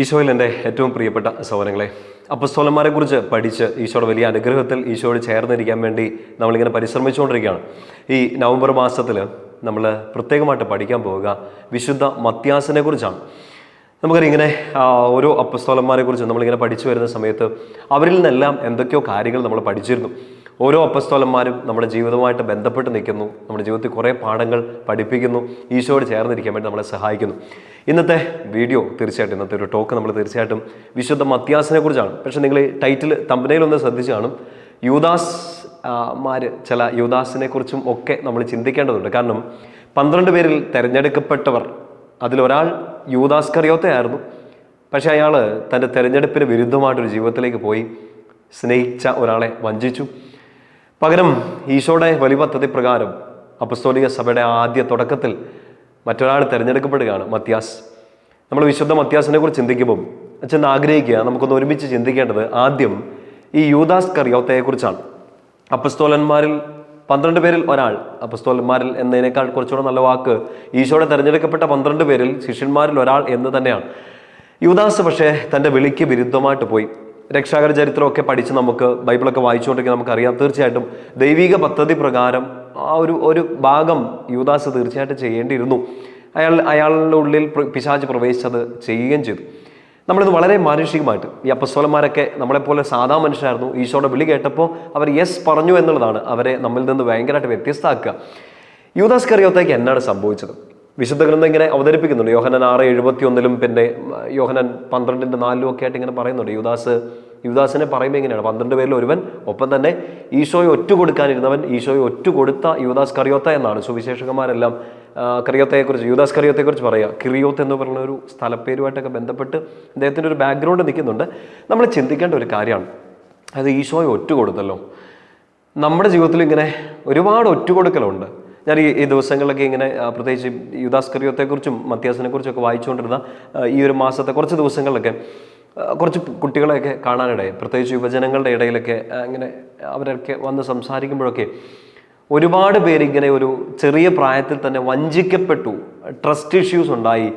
ഈശോയിൽ എൻ്റെ ഏറ്റവും പ്രിയപ്പെട്ട സഹോദരങ്ങളെ, അപ്പസ്തോലന്മാരെ കുറിച്ച് പഠിച്ച് ഈശോയുടെ വലിയ അനുഗ്രഹത്തിൽ ഈശോയോട് ചേർന്നിരിക്കാൻ വേണ്ടി നമ്മളിങ്ങനെ പരിശ്രമിച്ചുകൊണ്ടിരിക്കുകയാണ്. ഈ നവംബർ മാസത്തിൽ നമ്മൾ പ്രത്യേകമായിട്ട് പഠിക്കാൻ പോവുക വിശുദ്ധ മത്യാസിനെ കുറിച്ചാണ്. നമുക്കറിയാം, ഇങ്ങനെ ഓരോ അപ്പസ്തോലന്മാരെ കുറിച്ച് നമ്മളിങ്ങനെ പഠിച്ചു വരുന്ന സമയത്ത് അവരിൽ നിന്നെല്ലാം എന്തൊക്കെയോ കാര്യങ്ങൾ നമ്മൾ പഠിച്ചിരുന്നു. ഓരോ അപ്പസ്തോലന്മാരും നമ്മുടെ ജീവിതവുമായിട്ട് ബന്ധപ്പെട്ട് നിൽക്കുന്നു, നമ്മുടെ ജീവിതത്തിൽ കുറേ പാഠങ്ങൾ പഠിപ്പിക്കുന്നു, ഈശോയോട് ചേർന്നിരിക്കാൻ വേണ്ടി നമ്മളെ സഹായിക്കുന്നു. ഇന്നത്തെ വീഡിയോ തീർച്ചയായിട്ടും, ഇന്നത്തെ ഒരു ടോക്ക് നമ്മൾ തീർച്ചയായിട്ടും വിശുദ്ധ മത്യാസിനെ കുറിച്ചാണ്. പക്ഷെ നിങ്ങൾ ഈ ടൈറ്റിൽ തമ്പനയിലൊന്ന് ശ്രദ്ധിച്ച് കാണും, ചില യൂദാസിനെ കുറിച്ചും ഒക്കെ നമ്മൾ ചിന്തിക്കേണ്ടതുണ്ട്. കാരണം 12 പേരിൽ തിരഞ്ഞെടുക്കപ്പെട്ടവർ, അതിലൊരാൾ യൂദാസ്കറിയോത്തെ ആയിരുന്നു. പക്ഷെ അയാൾ തൻ്റെ തിരഞ്ഞെടുപ്പിന് വിരുദ്ധമായിട്ടൊരു ജീവിതത്തിലേക്ക് പോയി, സ്നേഹിച്ച ഒരാളെ വഞ്ചിച്ചു. പകരം ഈശോയുടെ വലിയ പദ്ധതി പ്രകാരം അപ്പസ്തോലിക സഭയുടെ ആദ്യ തുടക്കത്തിൽ മറ്റൊരാൾ തിരഞ്ഞെടുക്കപ്പെടുകയാണ്, മത്യാസ്. നമ്മൾ വിശുദ്ധ മത്യാസിനെ കുറിച്ച് ചിന്തിക്കുമ്പോൾ അച്ഛൻ ആഗ്രഹിക്കുക നമുക്കൊന്ന് ഒരുമിച്ച് ചിന്തിക്കേണ്ടത് ആദ്യം ഈ യൂദാസ്കറിയോത്തയെ കുറിച്ചാണ്. അപ്പസ്തോലന്മാരിൽ 12 പേരിൽ ഒരാൾ, അപ്പസ്തോലന്മാരിൽ എന്നതിനേക്കാൾ കുറച്ചുകൂടെ നല്ല വാക്ക് ഈശോയുടെ തിരഞ്ഞെടുക്കപ്പെട്ട 12 പേരിൽ ശിഷ്യന്മാരിൽ ഒരാൾ എന്ന് തന്നെയാണ്. യൂദാസ് പക്ഷേ തൻ്റെ വിളിക്ക് വിരുദ്ധമായിട്ട് പോയി. രക്ഷാകര ചരിത്രമൊക്കെ പഠിച്ച് നമുക്ക് ബൈബിളൊക്കെ വായിച്ചുകൊണ്ടിരിക്കുക നമുക്കറിയാം, തീർച്ചയായിട്ടും ദൈവിക പദ്ധതി പ്രകാരം ആ ഒരു ഭാഗം യൂദാസ് തീർച്ചയായിട്ടും ചെയ്യേണ്ടിയിരുന്നു. അയാളുടെ ഉള്ളിൽ പിശാച് പ്രവേശിച്ചത് ചെയ്യുകയും ചെയ്തു. നമ്മളിത് വളരെ മാനുഷികമായിട്ട്, ഈ അപ്പസ്തോലന്മാരൊക്കെ നമ്മളെപ്പോലെ സാധാ മനുഷ്യരായിരുന്നു. ഈശോയുടെ വിളി കേട്ടപ്പോൾ അവർ യെസ് പറഞ്ഞു എന്നുള്ളതാണ് അവരെ നമ്മിൽ നിന്ന് ഭയങ്കരമായിട്ട് വ്യത്യസ്തമാക്കുക. യൂദാസ്കറിയോത്തേക്ക് എന്നാണ് സംഭവിച്ചത്? വിശുദ്ധ ഗ്രന്ഥം ഇങ്ങനെ അവതരിപ്പിക്കുന്നുണ്ട്. യോഹന്നാൻ 6:71 പിന്നെ യോഹന്നാൻ 12:4 ഒക്കെ ആയിട്ട് ഇങ്ങനെ പറയുന്നുണ്ട്. യൂദാസിനെ പറയുമ്പോൾ എങ്ങനെയാണ്? 12 പേരിൽ ഒരുവൻ, ഒപ്പം തന്നെ ഈശോയെ ഒറ്റുകൊടുക്കാനിരുന്നവൻ, ഈശോയെ ഒറ്റുകൊടുത്ത യൂദാസ് കറിയോത്ത എന്നാണ് സുവിശേഷകന്മാരെല്ലാം കറിയോത്തയെക്കുറിച്ച്, യൂദാസ് കറിയോത്തയെക്കുറിച്ച് പറയുക. കിറിയോത്ത് എന്ന് പറയുന്ന ഒരു സ്ഥലപ്പേരുമായിട്ടൊക്കെ ബന്ധപ്പെട്ട് അദ്ദേഹത്തിൻ്റെ ഒരു ബാക്ക്ഗ്രൗണ്ട് നിൽക്കുന്നുണ്ട്. നമ്മൾ ചിന്തിക്കേണ്ട ഒരു കാര്യമാണ്, അത് ഈശോയെ ഒറ്റുകൊടുത്തല്ലോ. നമ്മുടെ ജീവിതത്തിൽ ഇങ്ങനെ ഒരുപാട് ഒറ്റുകൊടുക്കലുണ്ട്. ഞാൻ ഈ ദിവസങ്ങളിലൊക്കെ ഇങ്ങനെ പ്രത്യേകിച്ച് യൂദാസ് കറിയോത്തെക്കുറിച്ചും മത്യാസിനെ കുറിച്ചൊക്കെ വായിച്ചുകൊണ്ടിരുന്ന ഈ ഒരു മാസത്തെ കുറച്ച് ദിവസങ്ങളിലൊക്കെ കുറച്ച് കുട്ടികളെയൊക്കെ കാണാനിടയായി. പ്രത്യേകിച്ച് യുവജനങ്ങളുടെ ഇടയിലൊക്കെ ഇങ്ങനെ അവരൊക്കെ വന്ന് സംസാരിക്കുമ്പോഴൊക്കെ ഒരുപാട് പേരിങ്ങനെ ഒരു ചെറിയ പ്രായത്തിൽ തന്നെ വഞ്ചിക്കപ്പെട്ടു, ട്രസ്റ്റ് ഇഷ്യൂസ് ഉണ്ടായി,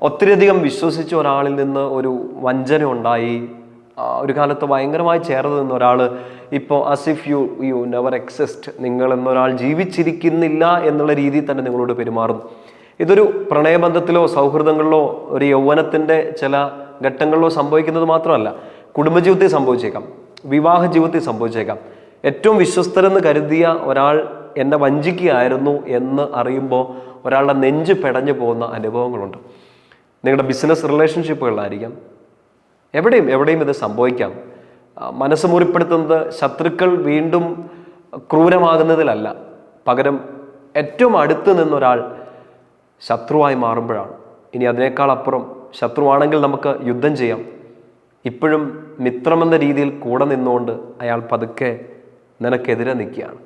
ഒത്തിരിയധികം വിശ്വസിച്ച ഒരാളിൽ നിന്ന് ഒരു വഞ്ചന ഉണ്ടായി. ഒരു കാലത്ത് ഭയങ്കരമായി ചേർന്ന് നിന്ന ഒരാൾ ഇപ്പോൾ അസിഫ് യു നെവർ എക്സിസ്റ്റ്, നിങ്ങൾ എന്നൊരാൾ ജീവിച്ചിരിക്കുന്നില്ല എന്നുള്ള രീതിയിൽ തന്നെ നിങ്ങളോട് പെരുമാറുന്നു. ഇതൊരു പ്രണയബന്ധത്തിലോ സൗഹൃദങ്ങളിലോ ഒരു യൗവനത്തിൻ്റെ ചില ഘട്ടങ്ങളിലോ സംഭവിക്കുന്നത് മാത്രമല്ല, കുടുംബജീവിതത്തിൽ സംഭവിച്ചേക്കാം, വിവാഹ ജീവിതത്തിൽ സംഭവിച്ചേക്കാം. ഏറ്റവും വിശ്വസ്തരെന്ന് കരുതിയ ഒരാൾ എന്നെ വഞ്ചിക്കുകയായിരുന്നു എന്ന് അറിയുമ്പോൾ ഒരാളുടെ നെഞ്ച് പെടഞ്ഞു പോകുന്ന അനുഭവങ്ങളുണ്ട്. നിങ്ങളുടെ ബിസിനസ് റിലേഷൻഷിപ്പുകളിലായിരിക്കാം, എവിടെയും ഇത് സംഭവിക്കാം. മനസ്സ് മുറിപ്പെടുത്തുന്നത് ശത്രുക്കൾ വീണ്ടും ക്രൂരമാകുന്നതിലല്ല, പകരം ഏറ്റവും അടുത്ത് നിന്നൊരാൾ ശത്രുവായി മാറുമ്പോഴാണ്. ഇനി അതിനേക്കാൾ അപ്പുറം ശത്രുവാണെങ്കിൽ നമുക്ക് യുദ്ധം ചെയ്യാം. ഇപ്പോഴും മിത്രമെന്ന രീതിയിൽ കൂടെ നിന്നുകൊണ്ട് അയാൾ പതുക്കെ നിനക്കെതിരെ നിൽക്കുകയാണ്,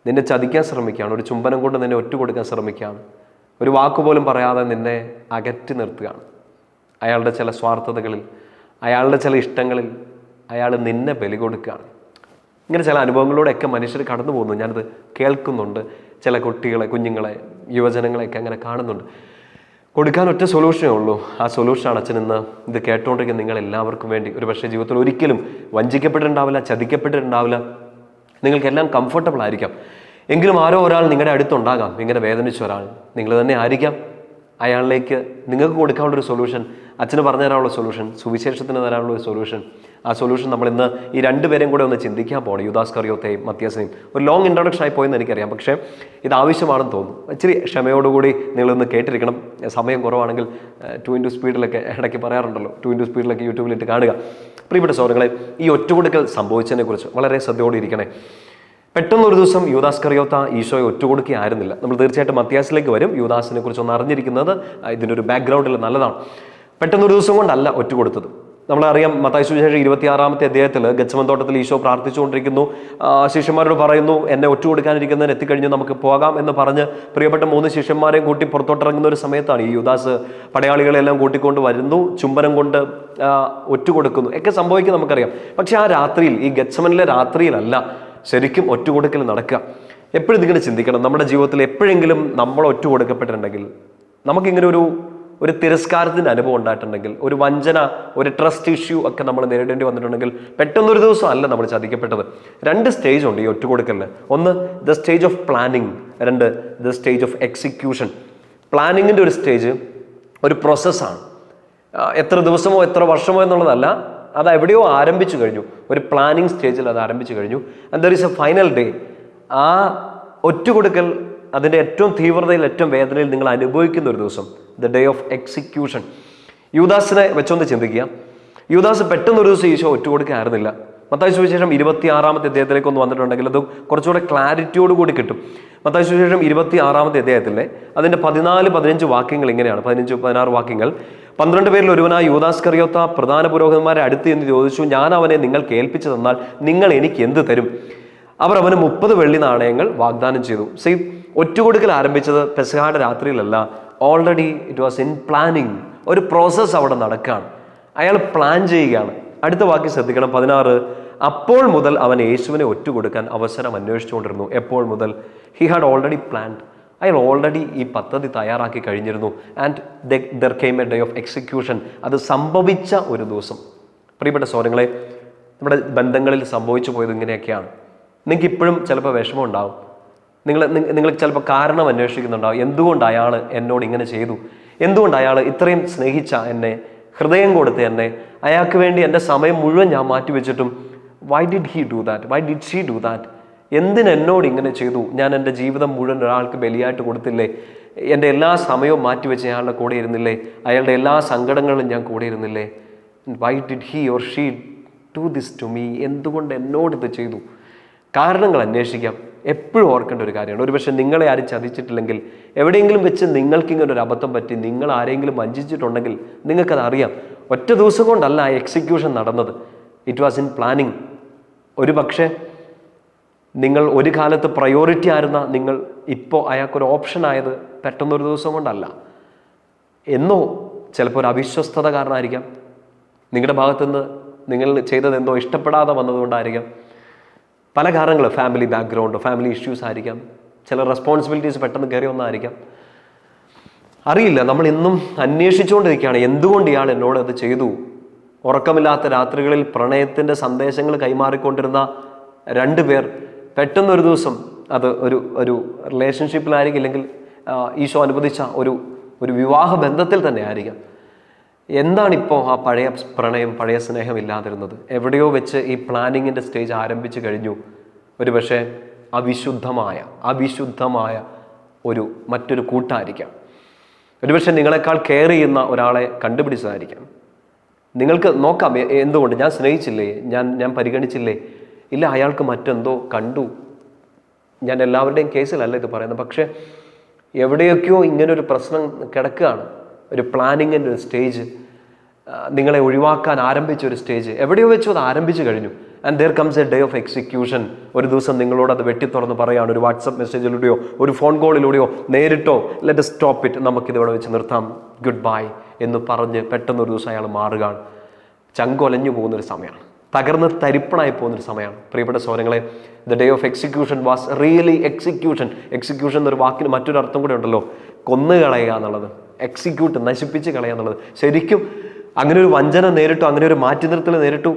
നിന്നെ ചതിക്കാൻ ശ്രമിക്കുകയാണ്, ഒരു ചുംബനം കൊണ്ട് നിന്നെ ഒറ്റുകൊടുക്കാൻ ശ്രമിക്കുകയാണ്, ഒരു വാക്കുപോലും പറയാതെ നിന്നെ അകറ്റി നിർത്തുകയാണ്. അയാളുടെ ചില സ്വാർത്ഥതകളിൽ, അയാളുടെ ചില ഇഷ്ടങ്ങളിൽ അയാൾ നിന്നെ ബലി കൊടുക്കുകയാണ്. ഇങ്ങനെ ചില അനുഭവങ്ങളിലൂടെയൊക്കെ മനുഷ്യർ കടന്നു പോകുന്നു. ഞാനത് കേൾക്കുന്നുണ്ട്. ചില കുഞ്ഞുങ്ങളെ, യുവജനങ്ങളെയൊക്കെ അങ്ങനെ കാണുന്നുണ്ട്. കൊടുക്കാൻ ഒറ്റ സൊല്യൂഷനേ ഉള്ളൂ. ആ സൊല്യൂഷനാണ് അച്ഛൻ ഇന്ന് ഇത് കേട്ടുകൊണ്ടിരിക്കുന്ന നിങ്ങൾ എല്ലാവർക്കും വേണ്ടി. ഒരു പക്ഷേ ജീവിതത്തിൽ ഒരിക്കലും വഞ്ചിക്കപ്പെട്ടിട്ടുണ്ടാവില്ല, ചതിക്കപ്പെട്ടിട്ടുണ്ടാവില്ല, നിങ്ങൾക്കെല്ലാം കംഫർട്ടബിൾ ആയിരിക്കാം. എങ്കിലും ആരോ ഒരാൾ നിങ്ങളുടെ അടുത്തുണ്ടാകാം, ഇങ്ങനെ വേദനിച്ച ഒരാൾ നിങ്ങൾ തന്നെ ആയിരിക്കാം. അയാളിലേക്ക് നിങ്ങൾക്ക് കൊടുക്കാനുള്ള ഒരു സൊല്യൂഷൻ, അച്ഛന് പറഞ്ഞു തരാനുള്ള സൊല്യൂഷൻ, സുവിശേഷത്തിന് തരാനുള്ള ഒരു സൊല്യൂഷൻ. ആ സൊല്യൂഷൻ നമ്മൾ ഇന്ന് ഈ 2 പേരെയും കൂടെ ഒന്ന് ചിന്തിക്കാൻ പോകണം, യൂദാസ് കറിയോത്തെയും മത്യാസിനെയും. ഒരു ലോങ് ഇൻട്രൊഡക്ഷൻ ആയി പോയെന്ന് എനിക്കറിയാം, പക്ഷേ ഇത് ആവശ്യമാണെന്ന് തോന്നുന്നു. ഇച്ചിരി ക്ഷമയോടുകൂടി നിങ്ങളിന്ന് കേട്ടിരിക്കണം. സമയം കുറവാണെങ്കിൽ 2x സ്പീഡിലൊക്കെ ഇടയ്ക്ക് പറയാറുണ്ടല്ലോ, 2x സ്പീഡിലൊക്കെ യൂട്യൂബിലിട്ട് കാണുക. പ്രിയപ്പെട്ട സഹോദരങ്ങളെ, ഈ ഒറ്റുകൊടുക്കൽ സംഭവിച്ചതിനെ കുറിച്ച് വളരെ ശ്രദ്ധയോടെ ഇരിക്കണേ. പെട്ടെന്നൊരു ദിവസം യൂദാസ് കറിയോത്ത ഈശോയെ ഒറ്റുകൊടുക്കുകയായിരുന്നില്ല. നമ്മൾ തീർച്ചയായിട്ടും മത്യാസിലേക്ക് വരും. യൂദാസിനെ കുറിച്ച് ഒന്ന് അറിഞ്ഞിരിക്കുന്നത് ഇതിൻ്റെ ഒരു ബാക്ക്ഗ്രൗണ്ടിൽ നല്ലതാണ്. പെട്ടെന്നൊരു ദിവസം കൊണ്ടല്ല ഒറ്റുകൊടുത്തത്. നമ്മളറിയാം, മത്തായി സുവിശേഷം 26-ാമത്തെ അധ്യായത്തിൽ ഗെത്സമൻ തോട്ടത്തിൽ ഈശോ പ്രാർത്ഥിച്ചുകൊണ്ടിരിക്കുന്നു. ശിഷ്യന്മാരോട് പറയുന്നു, എന്നെ ഒറ്റുകൊടുക്കാനിരിക്കുന്നതിന് എത്തിക്കഴിഞ്ഞ് നമുക്ക് പോകാം എന്ന് പറഞ്ഞ് പ്രിയപ്പെട്ട 3 ശിഷ്യന്മാരെയും കൂട്ടി പുറത്തോട്ടിറങ്ങുന്ന ഒരു സമയത്താണ് ഈ യൂദാസ് പടയാളികളെല്ലാം കൂട്ടിക്കൊണ്ട് വരുന്നു, ചുംബനം കൊണ്ട് ഒറ്റുകൊടുക്കുന്നു ഒക്കെ സംഭവിക്കും നമുക്കറിയാം. പക്ഷെ ആ രാത്രിയിൽ, ഈ ഗെത്സമനിലെ രാത്രിയിലല്ല ശരിക്കും ഒറ്റുകൊടുക്കൽ നടക്കുക. എപ്പോഴും ഇതിങ്ങനെ ചിന്തിക്കണം, നമ്മുടെ ജീവിതത്തിൽ എപ്പോഴെങ്കിലും നമ്മൾ ഒറ്റുകൊടുക്കപ്പെട്ടിട്ടുണ്ടെങ്കിൽ നമുക്കിങ്ങനെ ഒരു തിരസ്കാരത്തിൻ്റെ അനുഭവം ഉണ്ടായിട്ടുണ്ടെങ്കിൽ, ഒരു വഞ്ചന, ഒരു ട്രസ്റ്റ് ഇഷ്യൂ ഒക്കെ നമ്മൾ നേരിടേണ്ടി വന്നിട്ടുണ്ടെങ്കിൽ പെട്ടെന്നൊരു ദിവസം അല്ല നമ്മൾ ചതിക്കപ്പെട്ടത്. 2 സ്റ്റേജ് ഉണ്ട് ഈ ഒറ്റുകൊടുക്കലിന്. ഒന്ന് the stage of planning, 2 the stage of execution. പ്ലാനിങ്ങിൻ്റെ ഒരു സ്റ്റേജ് ഒരു പ്രോസസ്സാണ്. എത്ര ദിവസമോ എത്ര വർഷമോ എന്നുള്ളതല്ല, അത് എവിടെയോ ആരംഭിച്ചു കഴിഞ്ഞു. ഒരു പ്ലാനിങ് സ്റ്റേജിൽ അത് ആരംഭിച്ചു കഴിഞ്ഞു. And there is A final day. ആ ഒറ്റുകൊടുക്കൽ അതിൻ്റെ ഏറ്റവും തീവ്രതയിൽ, ഏറ്റവും വേദനയിൽ നിങ്ങൾ അനുഭവിക്കുന്ന ഒരു ദിവസം, ദ ഡേ ഓഫ് എക്സിക്യൂഷൻ. യൂദാസിനെ വെച്ചൊന്ന് ചിന്തിക്കുക. യൂദാസ് പെട്ടെന്നൊരു ദിവസം ഈശോ ഒറ്റുകൊടുക്കായിരുന്നില്ല. മത്തായി സുവിശേഷം 26-ാമത്തെ അധ്യായത്തിലേക്ക് ഒന്ന് വന്നിട്ടുണ്ടെങ്കിൽ അത് കുറച്ചുകൂടെ ക്ലാരിറ്റിയോട് കൂടി കിട്ടും. മത്തായി സുവിശേഷം 26-ാമത്തെ അധ്യായത്തിലെ അതിൻ്റെ 14-15 വാക്യങ്ങൾ ഇങ്ങനെയാണ്. 15-16 വാക്യങ്ങൾ. 12 പേരിൽ ഒരുവനായ യൂദാസ്കറിയോത്ത പ്രധാന പുരോഹിതന്മാരെ അടുത്ത് എന്ന് ചോദിച്ചു, ഞാൻ അവനെ നിങ്ങൾക്ക് ഏൽപ്പിച്ചു തന്നാൽ നിങ്ങൾ എനിക്ക് എന്ത് തരും? അവർ അവന് 30 വെള്ളി നാണയങ്ങൾ വാഗ്ദാനം ചെയ്തു. സീ, ഒറ്റുകൊടുക്കൽ ആരംഭിച്ചത് പെസഹയുടെ രാത്രിയിലല്ല. Already it was in planning. ഒരു പ്രോസസ്സ് അവിടെ നടക്കുകയാണ്. അയാൾ പ്ലാൻ ചെയ്യുകയാണ്. അടുത്ത വാക്യം ശ്രദ്ധിക്കണം, 16. അപ്പോൾ മുതൽ അവൻ യേശുവിനെ ഒറ്റുകൊടുക്കാൻ അവസരം അന്വേഷിച്ചുകൊണ്ടിരുന്നു. എപ്പോൾ മുതൽ? He had already planned. അയാൾ ഓൾറെഡി ഈ പദ്ധതി തയ്യാറാക്കി കഴിഞ്ഞിരുന്നു. And there came A day of execution. അത് സംഭവിച്ച ഒരു ദിവസം. പ്രിയപ്പെട്ട സഹോദരങ്ങളെ, നമ്മുടെ ബന്ധങ്ങളിൽ സംഭവിച്ചു പോയത് ഇങ്ങനെയൊക്കെയാണ്. നിങ്ങൾക്ക് ഇപ്പോഴും ചിലപ്പോൾ വിഷമം ഉണ്ടാവും. നിങ്ങൾ ചിലപ്പോൾ കാരണം അന്വേഷിക്കുന്നുണ്ടാവും. എന്തുകൊണ്ട് അയാൾ എന്നോട് ഇങ്ങനെ ചെയ്തു? എന്തുകൊണ്ട് അയാൾ ഇത്രയും സ്നേഹിച്ച എന്നെ, ഹൃദയം കൊടുത്ത് എന്നെ, അയാൾക്ക് വേണ്ടി എൻ്റെ സമയം മുഴുവൻ ഞാൻ മാറ്റിവെച്ചിട്ടും why did he do that? Why did she do that? എന്തിനെന്നോട് ഇങ്ങനെ ചെയ്തു? ഞാൻ എൻ്റെ ജീവിതം മുഴുവൻ ഒരാൾക്ക് ബലിയായിട്ട് കൊടുത്തില്ലേ? എൻ്റെ എല്ലാ സമയവും മാറ്റിവെച്ച് അയാളുടെ കൂടെ ഇരുന്നില്ലേ? അയാളുടെ എല്ലാ സങ്കടങ്ങളും ഞാൻ കൂടെ ഇരുന്നില്ലേ? Why did he or she do this to me? എന്തുകൊണ്ട് എന്നോട് ഇത് ചെയ്തു? കാരണങ്ങൾ അന്വേഷിക്കാം. എപ്പോഴും ഓർക്കേണ്ട ഒരു കാര്യമാണ്. ഒരുപക്ഷെ നിങ്ങളെ ആരും ചതിച്ചിട്ടില്ലെങ്കിൽ, എവിടെയെങ്കിലും വെച്ച് നിങ്ങൾക്കിങ്ങനെ ഒരു അബദ്ധം പറ്റി, നിങ്ങൾ ആരെങ്കിലും വഞ്ചിച്ചിട്ടുണ്ടെങ്കിൽ നിങ്ങൾക്കത് അറിയാം. ഒറ്റ ദിവസം കൊണ്ടല്ല ആ എക്സിക്യൂഷൻ നടന്നത്. It was in planning. ഒരു പക്ഷേ നിങ്ങൾ ഒരു കാലത്ത് പ്രയോറിറ്റി ആയിരുന്ന നിങ്ങൾ ഇപ്പോൾ അയാൾക്കൊരു ഓപ്ഷൻ ആയത് പെട്ടെന്നൊരു ദിവസം കൊണ്ടല്ല. എന്നോ ചിലപ്പോൾ ഒരു അവിശ്വസ്തത കാരണമായിരിക്കാം. നിങ്ങളുടെ ഭാഗത്തുനിന്ന് നിങ്ങൾ ചെയ്തത് എന്തോ ഇഷ്ടപ്പെടാതെ വന്നതുകൊണ്ടായിരിക്കാം. പല കാരണങ്ങൾ, ഫാമിലി ബാക്ക്ഗ്രൗണ്ട്, ഫാമിലി ഇഷ്യൂസ് ആയിരിക്കാം. ചില റെസ്പോൺസിബിലിറ്റീസ് പെട്ടെന്ന് കയറി വന്നായിരിക്കാം. അറിയില്ല. നമ്മൾ ഇന്നും അന്വേഷിച്ചുകൊണ്ടിരിക്കുകയാണ്, എന്തുകൊണ്ട് ഇയാൾ എന്നോട് അത് ചെയ്തു? ഉറക്കമില്ലാത്ത രാത്രികളിൽ പ്രണയത്തിൻ്റെ സന്ദേശങ്ങൾ കൈമാറിക്കൊണ്ടിരുന്ന 2 പേർ പെട്ടെന്നൊരു ദിവസം അത് ഒരു റിലേഷൻഷിപ്പിലായിരിക്കും, ഇല്ലെങ്കിൽ ഈശോ അനുവദിച്ച ഒരു വിവാഹ ബന്ധത്തിൽ തന്നെ ആയിരിക്കാം. എന്താണിപ്പോൾ ആ പഴയ പ്രണയം, പഴയ സ്നേഹം ഇല്ലാതിരുന്നത്? എവിടെയോ വെച്ച് ഈ പ്ലാനിങ്ങിൻ്റെ സ്റ്റേജ് ആരംഭിച്ചു കഴിഞ്ഞു. ഒരു പക്ഷേ അവിശുദ്ധമായ മറ്റൊരു കൂട്ടായിരിക്കാം. ഒരുപക്ഷെ നിങ്ങളെക്കാൾ കെയർ ചെയ്യുന്ന ഒരാളെ കണ്ടുപിടിച്ചതായിരിക്കാം. നിങ്ങൾക്ക് നോക്കാം, എന്തുകൊണ്ട്? ഞാൻ സ്നേഹിച്ചില്ലേ? ഞാൻ പരിഗണിച്ചില്ലേ? ഇല്ല, അയാൾക്ക് മറ്റെന്തോ കണ്ടു. ഞാൻ എല്ലാവരുടെയും കേസിലല്ല ഇത് പറയുന്നത്. പക്ഷേ എവിടെയൊക്കെയോ ഇങ്ങനൊരു പ്രശ്നം കിടക്കുകയാണ്. ഒരു പ്ലാനിങ്ങിൻ്റെ ഒരു സ്റ്റേജ്, നിങ്ങളെ ഒഴിവാക്കാൻ ആരംഭിച്ച ഒരു സ്റ്റേജ് എവിടെയോ വെച്ചു അത് ആരംഭിച്ചു കഴിഞ്ഞു. And their comes A day of execution. ഒരു ദിവസം നിങ്ങളോട് അത് വെട്ടിത്തുറന്ന് പറയുകയാണ്. ഒരു വാട്സപ്പ് മെസ്സേജിലൂടെയോ ഒരു ഫോൺ കോളിലൂടെയോ നേരിട്ടോ, ലെറ്റ് സ്റ്റോപ്പ് ഇറ്റ്, നമുക്കിതിവിടെ വെച്ച് നിർത്താം, ഗുഡ് ബൈ എന്ന് പറഞ്ഞ് പെട്ടെന്നൊരു ദിവസം അയാൾ മാറുകയാണ്. ചങ്കൊലഞ്ഞു പോകുന്നൊരു സമയമാണ്. തകർന്ന് തരിപ്പണായി പോകുന്നൊരു സമയമാണ്. പ്രിയപ്പെട്ട സഹോദരങ്ങളെ, the day of execution was really execution. Execution എന്നൊരു വാക്കിന് മറ്റൊരു അർത്ഥം കൂടെ ഉണ്ടല്ലോ, കൊന്നുകളയുക എന്നുള്ളത്. എക്സിക്യൂട്ട്, നശിപ്പിച്ച് കളയുക എന്നുള്ളത്. ശരിക്കും അങ്ങനെ ഒരു വഞ്ചന നേരിട്ടു, അങ്ങനെ ഒരു മാറ്റി നിർത്തൽ നേരിട്ടു.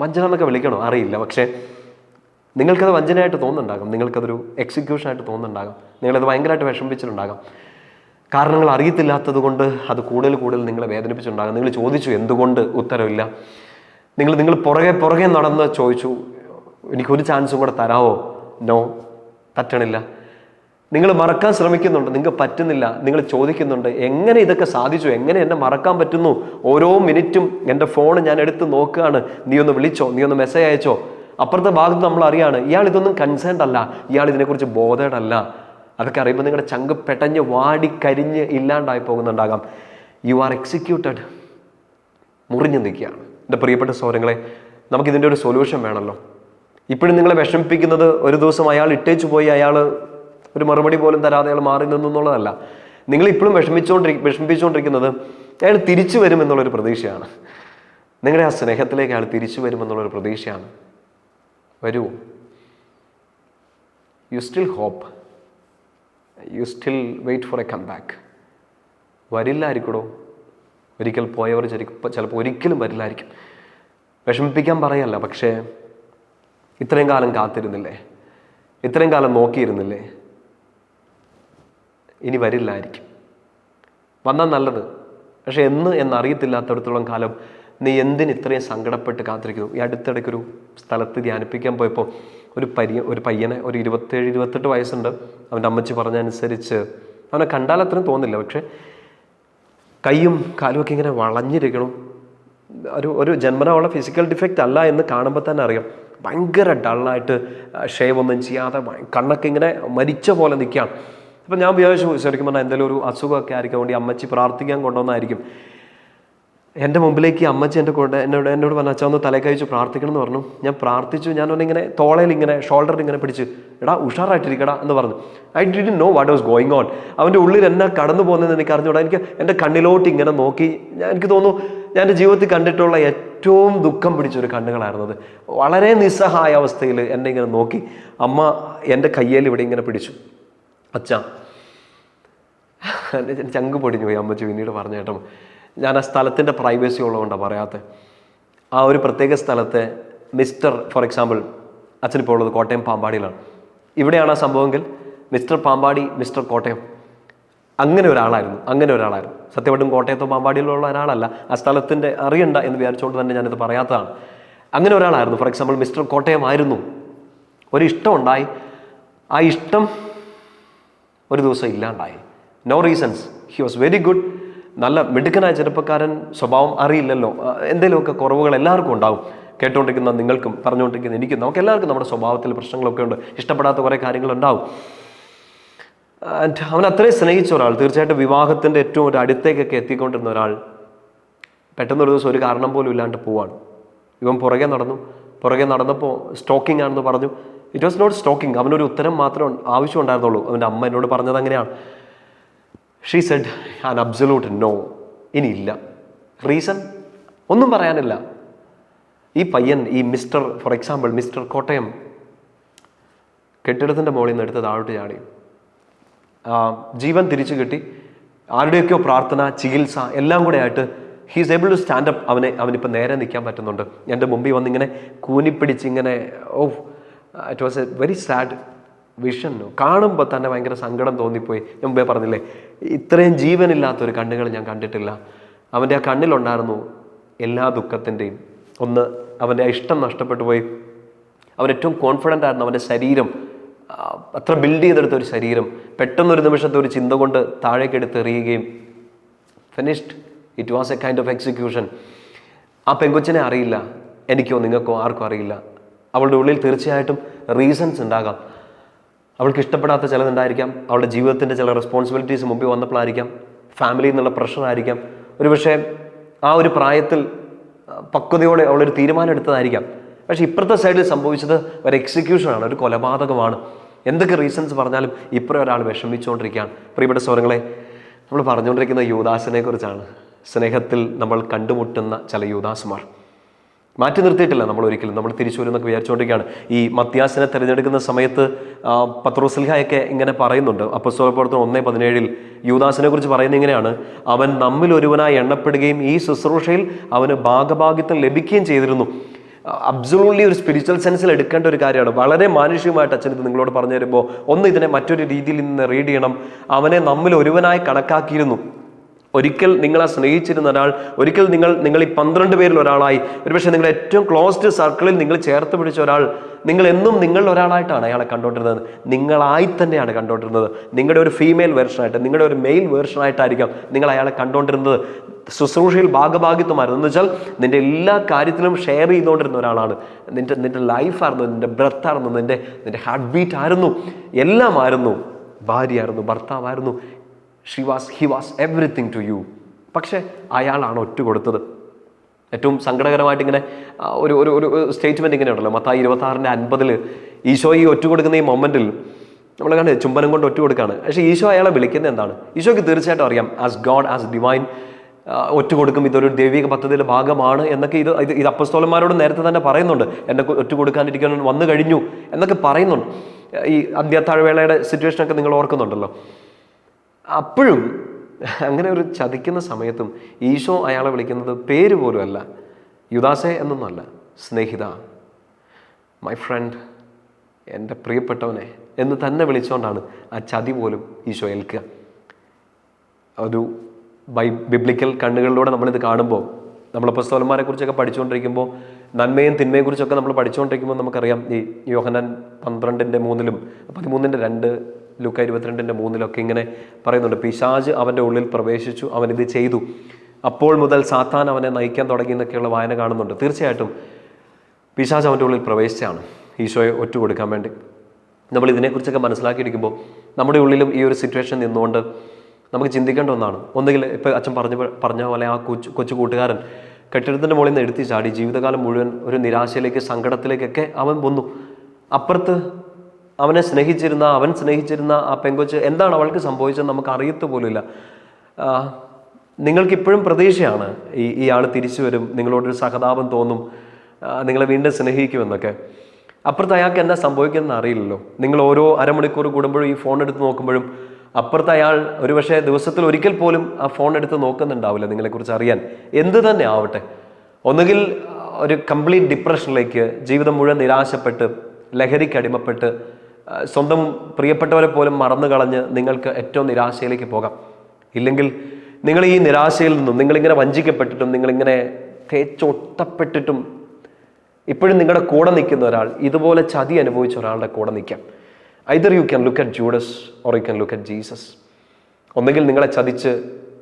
വഞ്ചന എന്നൊക്കെ വിളിക്കണോ അറിയില്ല, പക്ഷേ നിങ്ങൾക്കത് വഞ്ചനയായിട്ട് തോന്നുന്നുണ്ടാകും, നിങ്ങൾക്കതൊരു എക്സിക്യൂഷനായിട്ട് തോന്നുന്നുണ്ടാകാം, നിങ്ങളത് ഭയങ്കരമായിട്ട് വിഷമിപ്പിച്ചിട്ടുണ്ടാകാം. കാരണങ്ങൾ അറിയത്തില്ലാത്തത് കൊണ്ട് അത് കൂടുതൽ നിങ്ങളെ വേദനിപ്പിച്ചിട്ടുണ്ടാകും. നിങ്ങൾ ചോദിച്ചു എന്തുകൊണ്ട്, ഉത്തരവില്ല. നിങ്ങൾ പുറകെ നടന്ന് ചോദിച്ചു, എനിക്കൊരു ചാൻസും കൂടെ തരാമോ? നോ, പറ്റണില്ല. നിങ്ങൾ മറക്കാൻ ശ്രമിക്കുന്നുണ്ട്, നിങ്ങൾക്ക് പറ്റുന്നില്ല. നിങ്ങൾ ചോദിക്കുന്നുണ്ട്, എങ്ങനെ ഇതൊക്കെ സാധിച്ചു? എങ്ങനെ എന്നെ മറക്കാൻ പറ്റുന്നു? ഓരോ മിനിറ്റും എൻ്റെ ഫോൺ ഞാൻ എടുത്ത് നോക്കുകയാണ്, നീ ഒന്ന് വിളിച്ചോ, നീ ഒന്ന് മെസ്സേജ് അയച്ചോ. അപ്പുറത്തെ ഭാഗത്ത് നമ്മൾ അറിയാണ്, ഇയാൾ ഇതൊന്നും കൺസേൺഡ് അല്ല, ഇയാൾ ഇതിനെക്കുറിച്ച് ബോധേഡ് അല്ല. അതൊക്കെ അറിയുമ്പോൾ നിങ്ങളുടെ ചങ്ക് പെട്ടഞ്ഞ് വാടിക്കരിഞ്ഞ് ഇല്ലാണ്ടായി പോകുന്നുണ്ടാകാം. You are executed. മുറിഞ്ഞു നിൽക്കുകയാണ്. എൻ്റെ പ്രിയപ്പെട്ട സഹോദരങ്ങളെ, നമുക്കിതിൻ്റെ ഒരു സൊല്യൂഷൻ വേണമല്ലോ. ഇപ്പോഴും നിങ്ങളെ വിഷമിപ്പിക്കുന്നത് ഒരു ദിവസം അയാൾ ഇട്ടേച്ചു പോയി, അയാൾ ഒരു മറുപടി പോലും തരാതെ അയാൾ മാറി നിന്നു എന്നുള്ളതല്ല. നിങ്ങളിപ്പോഴും വിഷമിപ്പിച്ചുകൊണ്ടിരിക്കുന്നത് അയാൾ തിരിച്ചു വരുമെന്നുള്ളൊരു പ്രതീക്ഷയാണ്. നിങ്ങളുടെ ആ സ്നേഹത്തിലേക്ക് അയാൾ തിരിച്ചു വരുമെന്നുള്ളൊരു പ്രതീക്ഷയാണ്. വരൂ. You still hope, you still wait for a come back. വരില്ലായിരിക്കടോ. ഒരിക്കൽ പോയവർ ചിലപ്പോൾ ഒരിക്കലും വരില്ലായിരിക്കും. വിഷമിപ്പിക്കാൻ പറയല്ല, പക്ഷേ ഇത്രയും കാലം കാത്തിരുന്നില്ലേ, ഇത്രയും കാലം നോക്കിയിരുന്നില്ലേ, ഇനി വരില്ലായിരിക്കും. വന്നാൽ നല്ലത്, പക്ഷെ എന്നറിയത്തില്ലാത്തടത്തോളം കാലം നീ എന്തിന് ഇത്രയും സങ്കടപ്പെട്ട് കാത്തിരിക്കുന്നു? ഈ അടുത്തിടയ്ക്കൊരു സ്ഥലത്ത് ധ്യാനിപ്പിക്കാൻ പോയപ്പോൾ ഒരു പയ്യനെ, ഒരു 27-28 വയസ്സുണ്ട്. അവൻ്റെ അമ്മച്ചി പറഞ്ഞനുസരിച്ച് അവനെ കണ്ടാൽ അത്രയും തോന്നില്ല, പക്ഷെ കൈയും കാലുമൊക്കെ ഇങ്ങനെ വളഞ്ഞിരിക്കണം. ഒരു ജന്മനായുള്ള ഫിസിക്കൽ ഡിഫക്റ്റ് അല്ല എന്ന് കാണുമ്പോൾ തന്നെ അറിയാം. ഭയങ്കര ഡള്ളായിട്ട്, ഷേവ് ഒന്നും ചെയ്യാതെ കണ്ണൊക്കെ ഇങ്ങനെ മരിച്ച പോലെ നിൽക്കുകയാണ്. അപ്പം ഞാൻ വിചാരിച്ചു, ശരിക്കും പറഞ്ഞാൽ എന്തെങ്കിലും ഒരു അസുഖമൊക്കെ ആയിരിക്കും, അതുകൊണ്ട് അമ്മച്ചി പ്രാർത്ഥിക്കാൻ കൊണ്ടുവന്നായിരിക്കും. എൻ്റെ മുമ്പിലേക്ക് അമ്മച്ചി എന്നോട് പറഞ്ഞ അച്ഛൻ ഒന്ന് തലേ കഴിച്ച് പ്രാർത്ഥിക്കണം എന്ന് പറഞ്ഞു. ഞാൻ പ്രാർത്ഥിച്ചു. ഞാൻ ഒന്നിങ്ങനെ തോളയിൽ ഇങ്ങനെ ഷോൾഡറിൽ ഇങ്ങനെ പിടിച്ച്, എടാ ഉഷാറായിട്ടിരിക്കടാ എന്ന് പറഞ്ഞു. I didn't no what was going on. അവൻ്റെ ഉള്ളിൽ എന്നാ കടന്നു പോകുന്നതെന്ന് എനിക്ക് അറിഞ്ഞുകൂടാ. എനിക്ക് എൻ്റെ കണ്ണിലോട്ട് ഇങ്ങനെ നോക്കി, എനിക്ക് തോന്നുന്നു ഞാൻ എൻ്റെ ജീവിതത്തിൽ കണ്ടിട്ടുള്ള ഏറ്റവും ദുഃഖം പിടിച്ചൊരു കണ്ണുകളായിരുന്നത്. വളരെ നിസ്സഹായ അവസ്ഥയിൽ എന്നെ ഇങ്ങനെ നോക്കി. അമ്മ എൻ്റെ കയ്യിൽ ഇവിടെ ഇങ്ങനെ പിടിച്ചു. അച്ഛാ, എൻ്റെ ചങ്ക് പൊടിഞ്ഞു പോയി. അമ്മച്ചി പിന്നീട് പറഞ്ഞു കേട്ടോ, ഞാൻ ആ സ്ഥലത്തിൻ്റെ പ്രൈവസി ഉള്ളതുകൊണ്ടാണ് പറയാത്തത്. ആ ഒരു പ്രത്യേക സ്ഥലത്തെ ഫോർ എക്സാമ്പിൾ അച്ഛനിപ്പോൾ ഉള്ളത് കോട്ടയം പാമ്പാടിയിലാണ്. ഇവിടെയാണ് ആ സംഭവമെങ്കിൽ മിസ്റ്റർ പാമ്പാടി, മിസ്റ്റർ കോട്ടയം, അങ്ങനെ ഒരാളായിരുന്നു. സത്യമായിട്ടും കോട്ടയത്തോ പാമ്പാടിയിലുള്ള ഒരാളല്ല, ആ സ്ഥലത്തിൻ്റെ അറിയണ്ട എന്ന് വിചാരിച്ചുകൊണ്ട് തന്നെ ഞാനിത് പറയാത്തതാണ്. അങ്ങനെ ഒരാളായിരുന്നു. ഫോർ എക്സാമ്പിൾ മിസ്റ്റർ കോട്ടയം ആയിരുന്നു. ഒരിഷ്ടം ഉണ്ടായി, ആ ഇഷ്ടം ഒരു ദിവസം ഇല്ലാണ്ടായി. No reasons. He was very good, നല്ല മിടുക്കനായ ചെറുപ്പക്കാരൻ. സ്വഭാവം അറിയില്ലല്ലോ, എന്തെങ്കിലുമൊക്കെ കുറവുകൾ എല്ലാവർക്കും ഉണ്ടാവും. കേട്ടുകൊണ്ടിരിക്കുന്ന നിങ്ങൾക്കും പറഞ്ഞുകൊണ്ടിരിക്കുന്ന എനിക്കും, നമുക്ക് എല്ലാവർക്കും നമ്മുടെ സ്വഭാവത്തിൽ പ്രശ്നങ്ങളൊക്കെ ഉണ്ട്, ഇഷ്ടപ്പെടാത്ത കുറേ കാര്യങ്ങളുണ്ടാവും. അവൻ അത്രയും സ്നേഹിച്ച ഒരാൾ, തീർച്ചയായിട്ടും വിവാഹത്തിൻ്റെ ഏറ്റവും ഒരു അടുത്തേക്കൊക്കെ എത്തിക്കൊണ്ടിരുന്ന ഒരാൾ പെട്ടെന്നൊരു ദിവസം ഒരു കാരണം പോലും ഇല്ലാണ്ട് പോവാണ്. ഇവൻ പുറകെ നടന്നപ്പോൾ സ്റ്റോക്കിംഗ് ആണെന്ന് പറഞ്ഞു. It was not stalking. അവനൊരു ഉത്തരം മാത്രം ആവശ്യമുണ്ടായിരുന്നുള്ളൂ. അവൻ്റെ അമ്മ എന്നോട് പറഞ്ഞത് അങ്ങനെയാണ്. She said an absolute no. ഇനിയില്ല. റീസൺ ഒന്നും പറയാനില്ല. ഈ പയ്യൻ, ഈ ഫോർ എക്സാമ്പിൾ മിസ്റ്റർ കോട്ടയം, കെട്ടിടത്തിൻ്റെ മുകളിൽ നിന്ന് എടുത്ത് താഴോട്ട് ചാടി. ജീവൻ തിരിച്ചു കിട്ടി. ആരുടെയൊക്കെയോ പ്രാർത്ഥന, ചികിത്സ എല്ലാം കൂടെ ആയിട്ട് he's able to stand up. അവനിപ്പോൾ നേരെ നിൽക്കാൻ പറ്റുന്നുണ്ട്. എൻ്റെ മുമ്പിൽ വന്നിങ്ങനെ കൂനിപ്പിടിച്ച് ഇങ്ങനെ, it was a very sad vision. കാണുമ്പോൾ തന്നെ ഭയങ്കര സങ്കടം തോന്നിപ്പോയി. ഞാൻ മുമ്പേ പറഞ്ഞില്ലേ, ഇത്രയും ജീവനില്ലാത്തൊരു കണ്ണുകൾ ഞാൻ കണ്ടിട്ടില്ല. അവൻ്റെ ആ കണ്ണിലുണ്ടായിരുന്നു എല്ലാ ദുഃഖത്തിൻ്റെയും. ഒന്ന്, അവൻ്റെ ആ ഇഷ്ടം നഷ്ടപ്പെട്ടു പോയി. അവൻ ഏറ്റവും കോൺഫിഡൻ്റ് ആയിരുന്നു. അവൻ്റെ ശരീരം, അത്ര ബിൽഡ് ചെയ്തെടുത്ത ഒരു ശരീരം പെട്ടെന്നൊരു നിമിഷത്തെ ഒരു ചിന്ത കൊണ്ട് താഴേക്കെടുത്ത് എറിയുകയും finished. It was a kind of execution. ആ പെങ്കൊച്ചിനെ അറിയില്ല, എനിക്കോ നിങ്ങൾക്കോ ആർക്കും അറിയില്ല. അവളുടെ ഉള്ളിൽ തീർച്ചയായിട്ടും റീസൺസ് ഉണ്ടാകാം. അവൾക്ക് ഇഷ്ടപ്പെടാത്ത ചിലതുണ്ടായിരിക്കാം. അവളുടെ ജീവിതത്തിൻ്റെ ചില റെസ്പോൺസിബിലിറ്റീസ് മുമ്പിൽ വന്നപ്പോഴായിരിക്കാം. ഫാമിലിയിൽ നിന്നുള്ള പ്രഷറായിരിക്കാം. ഒരുപക്ഷെ ആ ഒരു പ്രായത്തിൽ പക്വതയോടെ അവളൊരു തീരുമാനം എടുത്തതായിരിക്കാം. പക്ഷേ ഇപ്പുറത്തെ സൈഡിൽ സംഭവിച്ചത് ഒരു എക്സിക്യൂഷനാണ്, ഒരു കൊലപാതകമാണ്. എന്തൊക്കെ റീസൺസ് പറഞ്ഞാലും ഇപ്പുറം ഒരാൾ വിഷമിച്ചുകൊണ്ടിരിക്കുകയാണ്. പ്രിയപ്പെട്ട സഹോദരങ്ങളെ, നമ്മൾ പറഞ്ഞുകൊണ്ടിരിക്കുന്ന യൂദാസിനെ കുറിച്ചാണ്. സ്നേഹത്തിൽ നമ്മൾ കണ്ടുമുട്ടുന്ന ചില യൂദാസുമാർ. മാറ്റി നിർത്തിയിട്ടില്ല നമ്മൾ ഒരിക്കലും. നമ്മൾ തിരിച്ചു വരുന്നൊക്കെ വിചാരിച്ചുകൊണ്ടിരിക്കുകയാണ്. ഈ മത്യാസിനെ തിരഞ്ഞെടുക്കുന്ന സമയത്ത് പത്രോസ്ലിഹായൊക്കെ ഇങ്ങനെ പറയുന്നുണ്ട്. അപ്പോസ്തലപ്രവർത്തനം 1:17 യൂദാസിനെ കുറിച്ച് പറയുന്നത് ഇങ്ങനെയാണ്: അവൻ നമ്മിൽ ഒരുവനായി എണ്ണപ്പെടുകയും ഈ ശുശ്രൂഷയിൽ അവന് ഭാഗഭാഗിത്വം ലഭിക്കുകയും ചെയ്തിരുന്നു. അബ്സൊല്യൂട്ട്ലി ഒരു സ്പിരിച്വൽ സെൻസിൽ എടുക്കേണ്ട ഒരു കാര്യമാണ്. വളരെ മാനുഷികമായിട്ട് അച്ഛൻ ഇത് നിങ്ങളോട് പറഞ്ഞു തരുമ്പോൾ ഇതിനെ മറ്റൊരു രീതിയിൽ നിന്ന് റീഡ് ചെയ്യണം. അവനെ നമ്മിൽ ഒരുവനായി കണക്കാക്കിയിരുന്നു. ഒരിക്കൽ നിങ്ങളെ സ്നേഹിച്ചിരുന്ന ഒരാൾ, ഒരിക്കൽ നിങ്ങൾ ഈ 12 പേരിൽ ഒരാളായി, ഒരുപക്ഷെ നിങ്ങളുടെ ഏറ്റവും ക്ലോസ്ഡ് സർക്കിളിൽ നിങ്ങൾ ചേർത്ത് പിടിച്ച ഒരാൾ, നിങ്ങൾ എന്നും നിങ്ങളിൽ ഒരാളായിട്ടാണ് അയാളെ കണ്ടുകൊണ്ടിരുന്നത്. നിങ്ങളായി തന്നെയാണ് കണ്ടുകൊണ്ടിരുന്നത്. നിങ്ങളുടെ ഒരു ഫീമെയിൽ വേർഷനായിട്ട്, നിങ്ങളുടെ ഒരു മെയിൽ വേർഷനായിട്ടായിരിക്കാം നിങ്ങൾ അയാളെ കണ്ടുകൊണ്ടിരുന്നത്. ശുശ്രൂഷയിൽ ഭാഗഭാഗിത്വമായിരുന്നു എന്ന് വെച്ചാൽ നിന്റെ എല്ലാ കാര്യത്തിലും ഷെയർ ചെയ്തുകൊണ്ടിരുന്ന ഒരാളാണ്. നിന്റെ ലൈഫായിരുന്നു, നിന്റെ ബ്രെത്തായിരുന്നു, നിന്റെ ഹാർട്ട് ബീറ്റ് ആയിരുന്നു, എല്ലാം ആയിരുന്നു. ഭാര്യയായിരുന്നു, ഭർത്താവായിരുന്നു. He was everything to you. പക്ഷെ അയാളാണ് ഒറ്റ കൊടുത്തത്. ഏറ്റവും സങ്കടകരമായിട്ട് ഇങ്ങനെ ഒരു ഒരു സ്റ്റേറ്റ്മെൻറ്റ് ഇങ്ങനെ ഉണ്ടല്ലോ, മത്തായി 26:50 ഈശോ ഈ ഒറ്റ കൊടുക്കുന്ന ഈ മൊമെൻറ്റിൽ നമ്മൾ കണ്ട് ചുംബനം കൊണ്ട് ഒറ്റ കൊടുക്കുകയാണ്. പക്ഷേ ഈശോ അയാളെ വിളിക്കുന്നത് എന്താണ്? ഈശോയ്ക്ക് തീർച്ചയായിട്ടും അറിയാം, ആസ് ഗോഡ്, ആസ് ഡിവൈൻ ഒറ്റ കൊടുക്കും, ഇതൊരു ദൈവിക പദ്ധതിയുടെ ഭാഗമാണ് എന്നൊക്കെ ഇത് അപ്പോസ്തലന്മാരോട് നേരത്തെ തന്നെ പറയുന്നുണ്ട്. എന്നെ ഒറ്റ കൊടുക്കാനിരിക്കാൻ വന്നു കഴിഞ്ഞു എന്നൊക്കെ പറയുന്നുണ്ട്. ഈ അന്ത്യത്താഴ്വേളയുടെ സിറ്റുവേഷനൊക്കെ നിങ്ങൾ ഓർക്കുന്നുണ്ടല്ലോ. അപ്പോഴും അങ്ങനെ ഒരു ചതിക്കുന്ന സമയത്തും ഈശോ അയാളെ വിളിക്കുന്നത് പേര് പോലും അല്ല, യുദാസേ എന്നൊന്നുമല്ല, സ്നേഹിത, മൈ ഫ്രണ്ട്, എൻ്റെ പ്രിയപ്പെട്ടവനെ എന്ന് തന്നെ വിളിച്ചുകൊണ്ടാണ് ആ ചതി പോലും ഈശോ ഏൽക്കുക. ഒരു ബിബ്ലിക്കൽ കണ്ണുകളിലൂടെ നമ്മളിത് കാണുമ്പോൾ, നമ്മൾ അപ്പോസ്തലന്മാരെ കുറിച്ചൊക്കെ പഠിച്ചുകൊണ്ടിരിക്കുമ്പോൾ, നന്മയും തിന്മയെ കുറിച്ചൊക്കെ നമ്മൾ പഠിച്ചുകൊണ്ടിരിക്കുമ്പോൾ നമുക്കറിയാം, ഈ യോഹന്നാൻ 12:3 13:2 ലൂക്ക 22:3 ഇങ്ങനെ പറയുന്നുണ്ട്, പിശാച് അവൻ്റെ ഉള്ളിൽ പ്രവേശിച്ചു, അവനിത് ചെയ്തു, അപ്പോൾ മുതൽ സാത്താൻ അവനെ നയിക്കാൻ തുടങ്ങി എന്നൊക്കെയുള്ള വായന കാണുന്നുണ്ട്. തീർച്ചയായിട്ടും പിശാച് അവൻ്റെ ഉള്ളിൽ പ്രവേശിച്ചാണ് ഈശോയെ ഒറ്റ കൊടുക്കാൻ വേണ്ടി. നമ്മൾ ഇതിനെക്കുറിച്ചൊക്കെ മനസ്സിലാക്കിയിരിക്കുമ്പോൾ നമ്മുടെ ഉള്ളിലും ഈ ഒരു സിറ്റുവേഷൻ നിന്നുകൊണ്ട് നമുക്ക് ചിന്തിക്കേണ്ട ഒന്നാണ്. ഒന്നുകിൽ ഇപ്പോൾ അച്ഛൻ പറഞ്ഞ പോലെ ആ കൊച്ചു കൂട്ടുകാരൻ കെട്ടിടത്തിൻ്റെ മുകളിൽ നിന്ന് എടുത്തി ചാടി ജീവിതകാലം മുഴുവൻ ഒരു നിരാശയിലേക്ക്, സങ്കടത്തിലേക്കൊക്കെ അവൻ വന്നു. അപ്പുറത്ത് അവൻ സ്നേഹിച്ചിരുന്ന ആ പെങ്കൊച്ച് എന്താണ് അവൾക്ക് സംഭവിച്ചത് നമുക്ക് അറിയത്ത് പോലുമില്ല. നിങ്ങൾക്കിപ്പോഴും പ്രതീക്ഷയാണ് ഈ ആൾ തിരിച്ചു വരും, നിങ്ങളോടൊരു സഹതാപം തോന്നും, നിങ്ങളെ വീണ്ടും സ്നേഹിക്കുമെന്നൊക്കെ. അപ്പുറത്ത് അയാൾക്ക് എന്താ സംഭവിക്കുന്നതെന്ന് അറിയില്ലല്ലോ. നിങ്ങൾ ഓരോ അരമണിക്കൂർ കൂടുമ്പോഴും ഈ ഫോൺ എടുത്ത് നോക്കുമ്പോഴും അപ്പുറത്ത് അയാൾ ഒരുപക്ഷെ ദിവസത്തിൽ ഒരിക്കൽ പോലും ആ ഫോൺ എടുത്ത് നോക്കുന്നുണ്ടാവില്ല നിങ്ങളെക്കുറിച്ച് അറിയാൻ. എന്ത് തന്നെ ആവട്ടെ, ഒന്നുകിൽ ഒരു കംപ്ലീറ്റ് ഡിപ്രഷനിലേക്ക്, ജീവിതം മുഴുവൻ നിരാശപ്പെട്ട്, ലഹരിക്ക് അടിമപ്പെട്ട്, സ്വന്തം പ്രിയപ്പെട്ടവരെ പോലും മറന്നു കളഞ്ഞ് നിങ്ങൾക്ക് ഏറ്റവും നിരാശയിലേക്ക് പോകാം. ഇല്ലെങ്കിൽ നിങ്ങൾ ഈ നിരാശയിൽ നിന്നും, നിങ്ങളിങ്ങനെ വഞ്ചിക്കപ്പെട്ടിട്ടും, നിങ്ങളിങ്ങനെ തേച്ചൊട്ടപ്പെട്ടിട്ടും ഇപ്പോഴും നിങ്ങളുടെ കൂടെ നിൽക്കുന്ന ഒരാൾ, ഇതുപോലെ ചതി അനുഭവിച്ച ഒരാളുടെ കൂടെ നിൽക്കാം. Either you can look at Judas or you can look at Jesus. ഒന്നുകിൽ നിങ്ങളെ ചതിച്ച്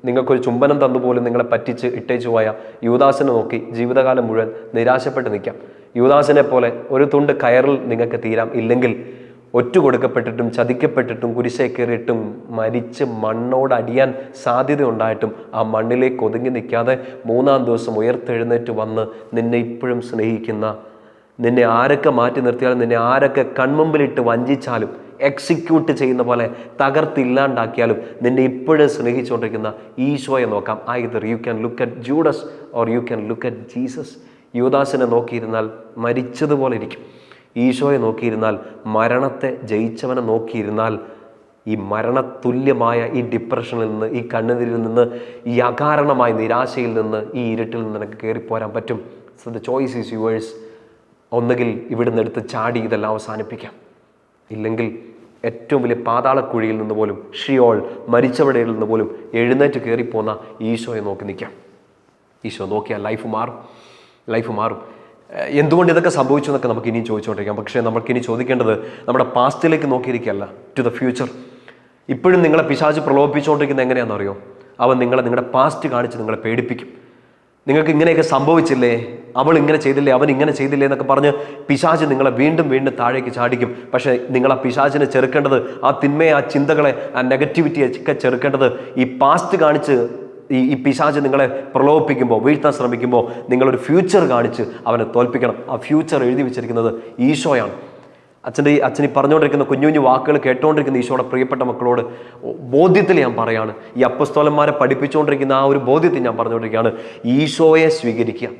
നിങ്ങൾക്കൊരു ചുംബനം തന്നുപോലും നിങ്ങളെ പറ്റിച്ച് ഇട്ടേച്ചു പോയ യൂദാസിനെ നോക്കി ജീവിതകാലം മുഴുവൻ നിരാശപ്പെട്ട് നിൽക്കാം. യൂദാസിനെ പോലെ ഒരു തുണ്ട് കയറിൽ നിങ്ങൾക്ക് തീരാം. ഇല്ലെങ്കിൽ ഒറ്റ കൊടുക്കപ്പെട്ടിട്ടും, ചതിക്കപ്പെട്ടിട്ടും, കുരിശേ കയറിയിട്ടും, മരിച്ച് മണ്ണോട് അടിയാൻ സാധ്യത ഉണ്ടായിട്ടും ആ മണ്ണിലേക്ക് ഒതുങ്ങി നിൽക്കാതെ 3-ാം ദിവസം ഉയർത്തെഴുന്നേറ്റ് വന്ന് നിന്നെ ഇപ്പോഴും സ്നേഹിക്കുന്ന, നിന്നെ ആരൊക്കെ മാറ്റി നിർത്തിയാലും, നിന്നെ ആരൊക്കെ കൺമുമ്പിലിട്ട് വഞ്ചിച്ചാലും, എക്സിക്യൂട്ട് ചെയ്യുന്ന പോലെ തകർത്തില്ലാണ്ടാക്കിയാലും നിന്നെ ഇപ്പോഴും സ്നേഹിച്ചുകൊണ്ടിരിക്കുന്ന ഈശോയെ നോക്കാം. Either you can look at Judas or you can look at Jesus. യൂദാസിനെ നോക്കിയിരുന്നാൽ മരിച്ചതുപോലെ ഇരിക്കും. ഈശോയെ നോക്കിയിരുന്നാൽ, മരണത്തെ ജയിച്ചവനെ നോക്കിയിരുന്നാൽ, ഈ മരണതുല്യമായ ഈ ഡിപ്രഷനിൽ നിന്ന്, ഈ കണ്ണുനീരിൽ നിന്ന്, ഈ അകാരണമായ നിരാശയിൽ നിന്ന്, ഈ ഇരുട്ടിൽ നിന്ന് നിനക്ക് കയറിപ്പോരാൻ പറ്റും. So the choice is yours. ഒന്നുകിൽ ഇവിടുന്ന് എടുത്ത് ചാടി ഇതെല്ലാം അവസാനിപ്പിക്കാം, ഇല്ലെങ്കിൽ ഏറ്റവും വലിയ പാതാളക്കുഴിയിൽ നിന്ന് പോലും, ഷിയോൾ മരിച്ചവടയിൽ നിന്ന് പോലും എഴുന്നേറ്റ് കയറിപ്പോന്ന ഈശോയെ നോക്കി നിൽക്കാം. ഈശോ നോക്കിയാൽ ലൈഫ് മാറും. എന്തുകൊണ്ട് ഇതൊക്കെ സംഭവിച്ചു എന്നൊക്കെ നമുക്ക് ഇനിയും ചോദിച്ചുകൊണ്ടിരിക്കാം. പക്ഷേ നമുക്കിനി ചോദിക്കേണ്ടത് നമ്മുടെ പാസ്റ്റിലേക്ക് നോക്കിയിരിക്കുകയല്ല, ടു ദ ഫ്യൂച്ചർ. ഇപ്പോഴും നിങ്ങളെ പിശാച് പ്രലോഭിപ്പിച്ചുകൊണ്ടിരിക്കുന്നത് എങ്ങനെയാണെന്നറിയോ? അവൻ നിങ്ങളുടെ പാസ്റ്റ് കാണിച്ച് നിങ്ങളെ പേടിപ്പിക്കും. നിങ്ങൾക്ക് ഇങ്ങനെയൊക്കെ സംഭവിച്ചില്ലേ, അവൾ ഇങ്ങനെ ചെയ്തില്ലേ, അവൻ ഇങ്ങനെ ചെയ്തില്ലേ എന്നൊക്കെ പറഞ്ഞ് പിശാച് നിങ്ങളെ വീണ്ടും താഴേക്ക് ചാടിക്കും. പക്ഷേ നിങ്ങൾ ആ പിശാചിനെ ചെറുക്കേണ്ടത്, ആ തിന്മയെ, ആ ചിന്തകളെ, ആ നെഗറ്റിവിറ്റിയെ ഒക്കെ ചെറുക്കേണ്ടത് ഈ പാസ്റ്റ് കാണിച്ച് ഈ പിശാച് നിങ്ങളെ പ്രലോഭിപ്പിക്കുമ്പോൾ, വീഴ്ത്താൻ ശ്രമിക്കുമ്പോൾ നിങ്ങളൊരു ഫ്യൂച്ചർ കാണിച്ച് അവനെ തോൽപ്പിക്കണം. ആ ഫ്യൂച്ചർ എഴുതി വെച്ചിരിക്കുന്നത് ഈശോയാണ്. അച്ഛൻ ഈ പറഞ്ഞുകൊണ്ടിരിക്കുന്ന കുഞ്ഞു വാക്കുകൾ കേട്ടുകൊണ്ടിരിക്കുന്ന ഈശോയുടെ പ്രിയപ്പെട്ട മക്കളോട് ബോധ്യത്തിൽ ഞാൻ പറയാണ്, ഈ അപ്പസ്തോലന്മാരെ പഠിപ്പിച്ചുകൊണ്ടിരിക്കുന്ന ആ ഒരു ബോധ്യത്തിൽ ഞാൻ പറഞ്ഞുകൊണ്ടിരിക്കുകയാണ്, ഈശോയെ സ്വീകരിക്കുക.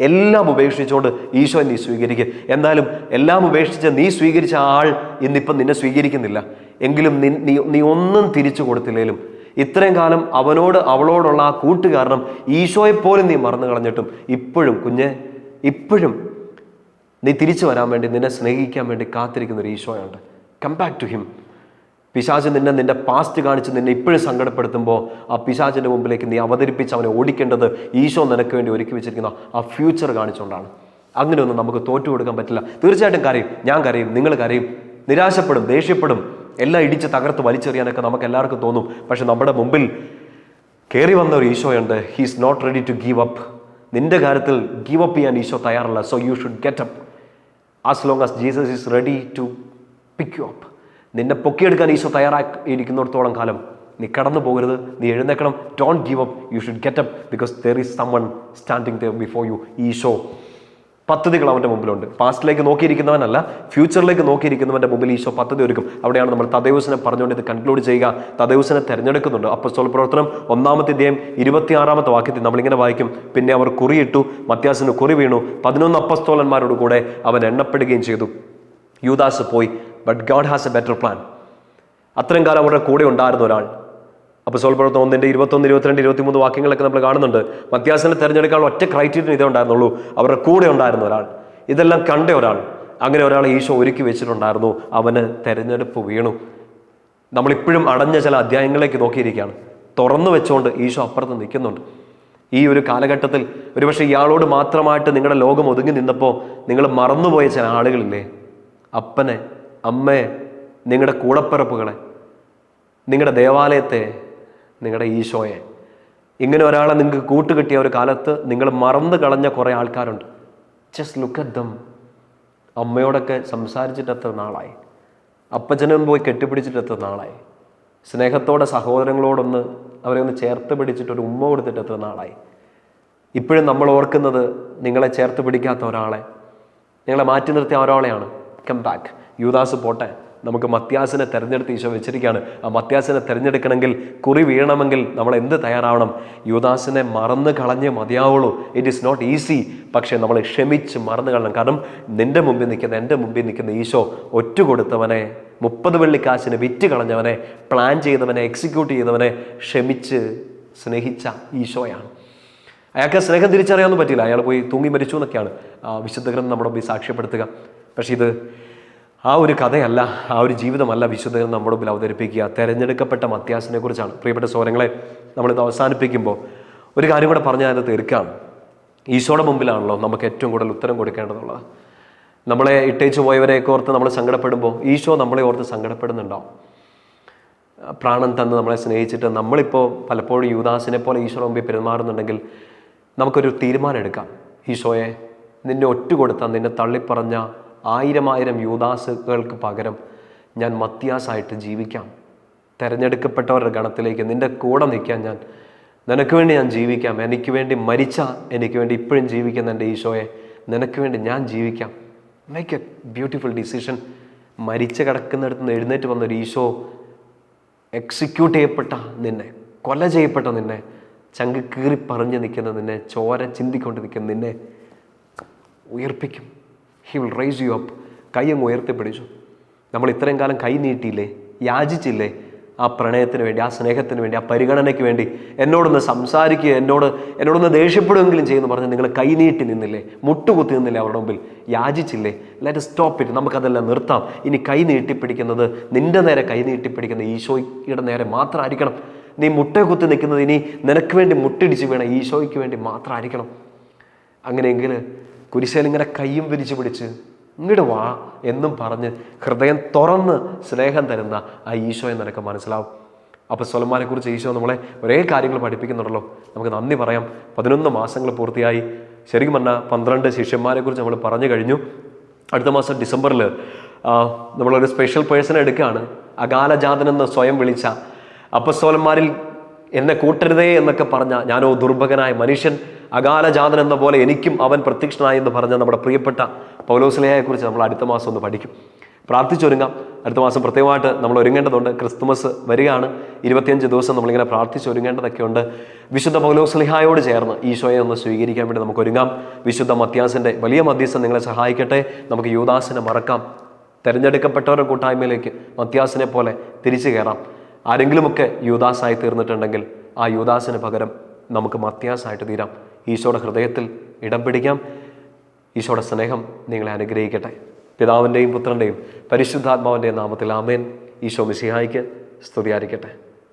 എല്ലാം ഉപേക്ഷിച്ചുകൊണ്ട് ഈശോയെ നീ സ്വീകരിക്കുക. എന്നാലും എല്ലാം ഉപേക്ഷിച്ച് നീ സ്വീകരിച്ച ആൾ ഇന്നിപ്പം നിന്നെ സ്വീകരിക്കുന്നില്ല. എങ്കിലും നീ ഒന്നും തിരിച്ചു കൊടുത്തില്ലെങ്കിലും, ഇത്രയും കാലം അവളോടുള്ള ആ കൂട്ടുകാരണം ഈശോയെപ്പോലും നീ മറന്നു കളഞ്ഞിട്ടും ഇപ്പോഴും നീ തിരിച്ചു വരാൻ വേണ്ടി, നിന്നെ സ്നേഹിക്കാൻ വേണ്ടി കാത്തിരിക്കുന്ന ഒരു ഈശോയുണ്ട്. Come back to him. പിശാച് നിന്റെ പാസ്റ്റ് കാണിച്ച് നിന്നെ ഇപ്പോഴും സങ്കടപ്പെടുത്തുമ്പോൾ ആ പിശാചിൻ്റെ മുമ്പിലേക്ക് നീ അവതരിപ്പിച്ച് അവനെ ഓടിക്കേണ്ടത് ഈശോ നിനക്ക് വേണ്ടി ഒരുക്കി വെച്ചിരിക്കുന്ന ആ ഫ്യൂച്ചർ കാണിച്ചുകൊണ്ടാണ്. അങ്ങനെയൊന്നും നമുക്ക് തോറ്റു കൊടുക്കാൻ പറ്റില്ല. തീർച്ചയായിട്ടും കരയും, ഞാൻ കരയും, നിങ്ങൾ കരയും, നിരാശപ്പെടും, ദേഷ്യപ്പെടും, എല്ലാം ഇടിച്ച് തകർത്ത് വലിച്ചെറിയാനൊക്കെ നമുക്ക് എല്ലാവർക്കും തോന്നും. പക്ഷെ നമ്മുടെ മുമ്പിൽ കയറി വന്ന ഒരു ഈശോയുണ്ട്. He's not ready to give up. നിന്റെ കാര്യത്തിൽ ഗീവ് അപ്പ് ചെയ്യാൻ ഈശോ തയ്യാറല്ല. So you should get up as long as Jesus is ready to pick you up. നിന്നെ പൊക്കിയെടുക്കാൻ ഈശോ തയ്യാറായിരിക്കുന്നിടത്തോളം കാലം നീ കടന്നു പോകരുത്, നീ എഴുന്നേക്കണം. Don't give up, you should get up, because there is someone standing there before you. ഈശോ പദ്ധതികൾ അവൻ്റെ മുമ്പിലുണ്ട്. പാസ്റ്റിലേക്ക് നോക്കിയിരിക്കുന്നവനല്ല, ഫ്യൂച്ചറിലേക്ക് നോക്കിയിരിക്കുന്നവൻ്റെ മുമ്പിൽ ഈശോ പദ്ധതി ഒരുക്കും. അവിടെയാണ് നമ്മൾ തദേവുസിനെ പറഞ്ഞുകൊണ്ട് ഇത് കൺക്ലൂഡ് ചെയ്യുക. തദേവുസിനെ തിരഞ്ഞെടുക്കുന്നുണ്ട്. അപ്പോസ്തല പ്രവർത്തനം 1-ാമത്തെ അധ്യായം 26-ാമത്തെ വാക്യത്തിൽ നമ്മളിങ്ങനെ വായിക്കും, പിന്നെ അവർ കുറിയിട്ടു, മത്യാസിന് കുറി വീണു, 11 അപ്പസ്തോലന്മാരോട് കൂടെ അവൻ എണ്ണപ്പെടുകയും ചെയ്തു. യൂദാസ് പോയി, but God has A better plan. അത്രയും കാലം അവരുടെ കൂടെ ഉണ്ടായിരുന്ന ഒരാൾ, അപ്പോസ്തല പ്രവർത്തനം 1:21, 22, 23 വാക്യങ്ങളൊക്കെ നമ്മൾ കാണുന്നുണ്ട്. മത്യാസിനെ തിരഞ്ഞെടുക്കാൻ ഒറ്റ ക്രൈറ്റീരിയൻ ഇതേ ഉണ്ടായിരുന്നുള്ളൂ, അവരുടെ കൂടെ ഉണ്ടായിരുന്ന ഒരാൾ, ഇതെല്ലാം കണ്ട ഒരാൾ. അങ്ങനെ ഒരാളെ ഈശോ ഒരുക്കി വെച്ചിട്ടുണ്ടായിരുന്നു. അവന് തെരഞ്ഞെടുപ്പ് വീണു. നമ്മളിപ്പോഴും അടഞ്ഞ ചില അധ്യായങ്ങളിലേക്ക് നോക്കിയിരിക്കുകയാണ്. തുറന്നു വെച്ചുകൊണ്ട് ഈശോ അപ്പുറത്ത് നിൽക്കുന്നുണ്ട്. ഈ ഒരു കാലഘട്ടത്തിൽ ഒരുപക്ഷെ ഇയാളോട് മാത്രമായിട്ട് നിങ്ങളുടെ ലോകം ഒതുങ്ങി നിന്നപ്പോൾ നിങ്ങൾ മറന്നുപോയ ചില ആളുകളില്ലേ? അപ്പനെ, അമ്മയെ, നിങ്ങളുടെ കൂടപ്പിറപ്പുകളെ, നിങ്ങളുടെ ദേവാലയത്തെ, നിങ്ങളുടെ ഈശോയെ. ഇങ്ങനെ ഒരാളെ നിങ്ങൾക്ക് കൂട്ടുകിട്ടിയ ഒരു കാലത്ത് നിങ്ങൾ മറന്നു കളഞ്ഞ കുറേ ആൾക്കാരുണ്ട്. Just look at them. അമ്മയോടൊക്കെ സംസാരിച്ചിട്ട് എത്ര നാളായി, അപ്പച്ചനും പോയി കെട്ടിപ്പിടിച്ചിട്ട് എത്ര നാളായി, സ്നേഹത്തോടെ സഹോദരങ്ങളോടൊന്ന് അവരെ ഒന്ന് ചേർത്ത് പിടിച്ചിട്ടൊരു ഉമ്മ കൊടുത്തിട്ട് എത്ര നാളായി. ഇപ്പോഴും നമ്മൾ ഓർക്കുന്നത് നിങ്ങളെ ചേർത്ത് പിടിക്കാത്ത ഒരാളെ, നിങ്ങളെ മാറ്റി നിർത്തിയ ഒരാളെയാണ്. Come back. യൂദാസ് പോട്ടെ, നമുക്ക് മത്യാസിനെ തിരഞ്ഞെടുത്ത് ഈശോ വെച്ചിരിക്കുകയാണ്. ആ മത്യാസിനെ തിരഞ്ഞെടുക്കണമെങ്കിൽ, കുറി വീഴണമെങ്കിൽ നമ്മൾ എന്ത് തയ്യാറാവണം? യൂദാസിനെ മറന്നു കളഞ്ഞേ മതിയാവുള്ളൂ. It is not easy. പക്ഷേ നമ്മൾ ക്ഷമിച്ച് മറന്നു കളയണം. കാരണം നിന്റെ മുമ്പിൽ നിൽക്കുന്ന, എൻ്റെ മുമ്പിൽ നിൽക്കുന്ന ഈശോ ഒറ്റ കൊടുത്തവനെ, 30 വെള്ളിക്കാശിന് വിറ്റ് കളഞ്ഞവനെ, പ്ലാൻ ചെയ്തവനെ, എക്സിക്യൂട്ട് ചെയ്തവനെ ക്ഷമിച്ച് സ്നേഹിച്ച ഈശോയാണ്. അയാൾക്ക് സ്നേഹം തിരിച്ചറിയാനൊന്നും പറ്റില്ല. അയാൾ പോയി തൂങ്ങി മരിച്ചു എന്നൊക്കെയാണ് വിശുദ്ധ ഗ്രന്ഥം നമ്മുടെ മുമ്പിൽ സാക്ഷ്യപ്പെടുത്തുക. പക്ഷേ ഇത് ആ ഒരു കഥയല്ല, ആ ഒരു ജീവിതമല്ല വിശുദ്ധ ഗ്രന്ഥം നമ്മുടെ മുമ്പിൽ അവതരിപ്പിക്കുക. തെരഞ്ഞെടുക്കപ്പെട്ട മത്യാസിനെ കുറിച്ചാണ്. പ്രിയപ്പെട്ട സഹോദരങ്ങളെ, നമ്മളിത് അവസാനിപ്പിക്കുമ്പോൾ ഒരു കാര്യം കൂടെ പറഞ്ഞാൽ അത് തീർക്കാം. ഈശോയുടെ മുമ്പിലാണല്ലോ നമുക്ക് ഏറ്റവും കൂടുതൽ ഉത്തരം കൊടുക്കേണ്ടതുള്ളത്. നമ്മളെ ഇട്ടേച്ചു പോയവരെയൊക്കെ ഓർത്ത് നമ്മൾ സങ്കടപ്പെടുമ്പോൾ ഈശോ നമ്മളെ ഓർത്ത് സങ്കടപ്പെടുന്നുണ്ടാവും. പ്രാണൻ തന്ന് നമ്മളെ സ്നേഹിച്ചിട്ട് നമ്മളിപ്പോൾ പലപ്പോഴും യൂദാസിനെ പോലെ ഈശോയുടെ മുമ്പിൽ പെരുമാറുന്നുണ്ടെങ്കിൽ നമുക്കൊരു തീരുമാനം എടുക്കാം. ഈശോയെ, നിന്നെ ഒറ്റ കൊടുത്ത, നിന്നെ തള്ളിപ്പറഞ്ഞ 1000 യൂദാസുകൾക്ക് പകരം ഞാൻ മത്യാസായിട്ട് ജീവിക്കാം. തിരഞ്ഞെടുക്കപ്പെട്ടവരുടെ ഗണത്തിലേക്ക് നിൻ്റെ കൂടെ നിൽക്കാൻ ഞാൻ, നിനക്ക് വേണ്ടി ഞാൻ ജീവിക്കാം. എനിക്ക് വേണ്ടി മരിച്ച, എനിക്ക് വേണ്ടി ഇപ്പോഴും ജീവിക്കുന്ന എൻ്റെ ഈശോയെ, നിനക്ക് വേണ്ടി ഞാൻ ജീവിക്കാം. Make A beautiful decision. മരിച്ച് കിടക്കുന്നിടത്ത് നിന്ന് എഴുന്നേറ്റ് വന്നൊരു ഈശോ എക്സിക്യൂട്ട് ചെയ്യപ്പെട്ട നിന്നെ, കൊല ചെയ്യപ്പെട്ട നിന്നെ, ചങ്ക് കീറി പറഞ്ഞ് നിൽക്കുന്ന നിന്നെ, ചോര ചിന്തിക്കൊണ്ട് നിൽക്കുന്ന നിന്നെ ഉയർപ്പിക്കും. He will rise you up. കൈ അങ്ങ് ഉയർത്തിപ്പിടിച്ചു. നമ്മൾ ഇത്രയും കാലം കൈ നീട്ടിയില്ലേ, യാചിച്ചില്ലേ? ആ പ്രണയത്തിന് വേണ്ടി, ആ സ്നേഹത്തിന് വേണ്ടി, ആ പരിഗണനയ്ക്ക് വേണ്ടി എന്നോടൊന്ന് സംസാരിക്കുക, എന്നോടൊന്ന് ദേഷ്യപ്പെടുമെങ്കിലും ചെയ്യുമെന്ന് പറഞ്ഞ് നിങ്ങൾ കൈ നീട്ടി നിന്നില്ലേ? മുട്ടുകുത്തി നിന്നില്ലേ? അവരുടെ മുമ്പിൽ യാചിച്ചില്ലേ? Let stop it. നമുക്കതെല്ലാം നിർത്താം. ഇനി കൈ നീട്ടിപ്പിടിക്കുന്നത്, നിന്റെ നേരെ കൈ നീട്ടിപ്പിടിക്കുന്ന ഈശോയുടെ നേരെ മാത്രമായിരിക്കണം. നീ മുട്ട കുത്തി നിൽക്കുന്നത് ഇനി നിനക്ക് വേണ്ടി മുട്ടിടിച്ച് വീണ ഈശോയ്ക്ക് വേണ്ടി മാത്രമായിരിക്കണം. അങ്ങനെയെങ്കിൽ കുരിശേലിങ്ങനെ കയ്യും വിരിച്ചു പിടിച്ച് ഇങ്ങോട്ട് വാ എന്നും പറഞ്ഞ് ഹൃദയം തുറന്ന് സ്നേഹം തരുന്ന ആ ഈശോയെ നിനക്ക് മനസ്സിലാവും. അപ്പോസ്തലന്മാരെ കുറിച്ച് ഈശോ നമ്മളെ ഒരേ കാര്യങ്ങൾ പഠിപ്പിക്കുന്നുണ്ടല്ലോ. നമുക്ക് നന്ദി പറയാം. 11 മാസങ്ങൾ പൂർത്തിയായി. ശരിക്കും പറഞ്ഞാൽ 12 ശിഷ്യന്മാരെ കുറിച്ച് നമ്മൾ പറഞ്ഞു കഴിഞ്ഞു. അടുത്ത മാസം ഡിസംബറിൽ നമ്മളൊരു സ്പെഷ്യൽ പേഴ്സണെ എടുക്കുകയാണ്. അകാലജാതനെന്ന് സ്വയം വിളിച്ച, അപ്പോസ്തലന്മാരിൽ എന്നെ കൂട്ടരുതേ എന്നൊക്കെ പറഞ്ഞ, ഞാനോ ദുർഭകനായ മനുഷ്യൻ, അകാലജാതൻ എന്ന പോലെ എനിക്കും അവൻ പ്രത്യക്ഷനായി എന്ന് പറഞ്ഞ നമ്മുടെ പ്രിയപ്പെട്ട പൗലോസ്ലേഹയെക്കുറിച്ച് നമ്മൾ അടുത്ത മാസം ഒന്ന് പഠിക്കും. പ്രാർത്ഥിച്ചൊരുങ്ങാം. അടുത്ത മാസം പ്രത്യേകമായിട്ട് നമ്മൾ ഒരുങ്ങേണ്ടതുണ്ട്. ക്രിസ്തുമസ് വരികയാണ്. 25 ദിവസം നമ്മളിങ്ങനെ പ്രാർത്ഥിച്ചൊരുങ്ങേണ്ടതൊക്കെ ഉണ്ട്. വിശുദ്ധ പൗലോസ്ലേഹായോട് ചേർന്ന് ഈശോയെ ഒന്ന് സ്വീകരിക്കാൻ വേണ്ടി നമുക്ക് ഒരുങ്ങാം. വിശുദ്ധ മത്യാസിൻ്റെ വലിയ മധ്യസ്ഥം നിങ്ങളെ സഹായിക്കട്ടെ. നമുക്ക് യൂദാസിനെ മറക്കാം. തിരഞ്ഞെടുക്കപ്പെട്ടവരുടെ കൂട്ടായ്മയിലേക്ക് മത്യാസിനെ പോലെ തിരിച്ചു കയറാം. ആരെങ്കിലുമൊക്കെ യൂദാസായി തീർന്നിട്ടുണ്ടെങ്കിൽ ആ യൂദാസിന് പകരം നമുക്ക് മത്യാസായിട്ട് തീരാം. ഈശോയുടെ ഹൃദയത്തിൽ ഇടം പിടിക്കാം. ഈശോയുടെ സ്നേഹം നിങ്ങളെ അനുഗ്രഹിക്കട്ടെ. പിതാവിൻ്റെയും പുത്രൻ്റെയും പരിശുദ്ധാത്മാവിൻ്റെയും നാമത്തിൽ ആമേൻ. ഈശോ മിശിഹായ്ക്ക് സ്തുതിയായിരിക്കട്ടെ.